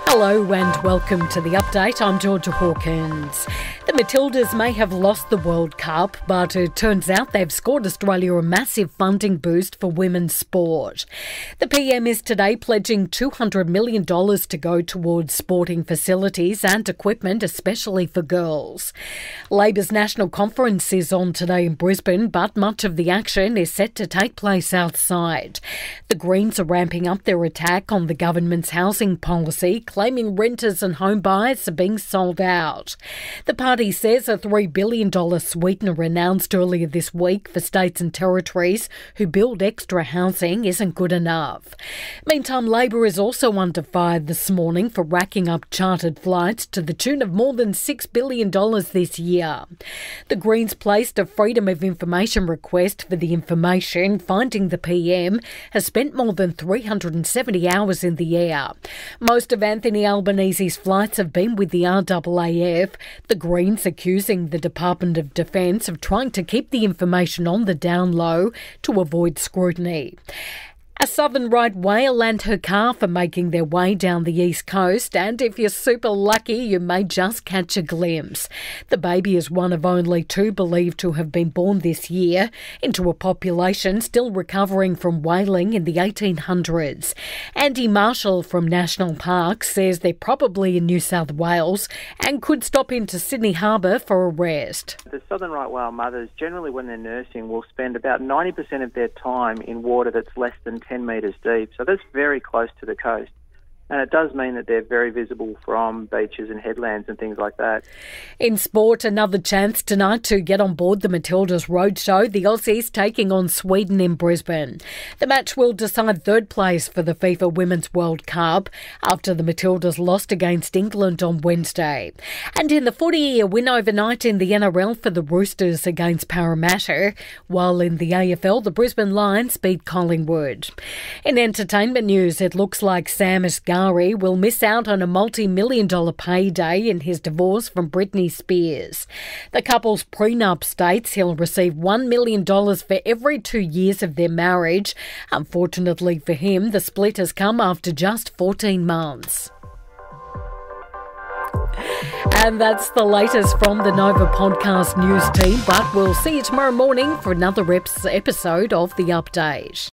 Hello and welcome to the update. I'm Georgia Hawkins. The Matildas may have lost the World Cup, but it turns out they've scored Australia a massive funding boost for women's sport. The PM is today pledging $200 million to go towards sporting facilities and equipment, especially for girls. Labor's national conference is on today in Brisbane, but much of the action is set to take place outside. The Greens are ramping up their attack on the government's housing policy, claiming renters and home buyers are being sold out. The party says a $3 billion sweetener announced earlier this week for states and territories who build extra housing isn't good enough. Meantime, Labor is also under fire this morning for racking up chartered flights to the tune of more than $6 billion this year. The Greens placed a Freedom of Information request for the information, finding the PM has spent more than 370 hours in the air. Most of Anthony Albanese's flights have been with the RAAF, the Greens accusing the Department of Defence of trying to keep the information on the down low to avoid scrutiny. A southern right whale and her calf are making their way down the east coast, and if you're super lucky, you may just catch a glimpse. The baby is one of only two believed to have been born this year into a population still recovering from whaling in the 1800s. Andy Marshall from National Parks says they're probably in New South Wales and could stop into Sydney Harbour for a rest. The southern right whale mothers, generally when they're nursing, will spend about 90% of their time in water that's less than 10 metres deep, so that's very close to the coast. And it does mean that they're very visible from beaches and headlands and things like that. In sport, another chance tonight to get on board the Matildas roadshow. The Aussies taking on Sweden in Brisbane. The match will decide third place for the FIFA Women's World Cup after the Matildas lost against England on Wednesday. And in the footy, a win overnight in the NRL for the Roosters against Parramatta, while in the AFL, the Brisbane Lions beat Collingwood. In entertainment news, it looks like Sam Asghari will miss out on a multi-million-dollar payday in his divorce from Britney Spears. The couple's prenup states he'll receive $1 million for every 2 years of their marriage. Unfortunately for him, the split has come after just 14 months. And that's the latest from the Nova Podcast News team, but we'll see you tomorrow morning for another episode of The Update.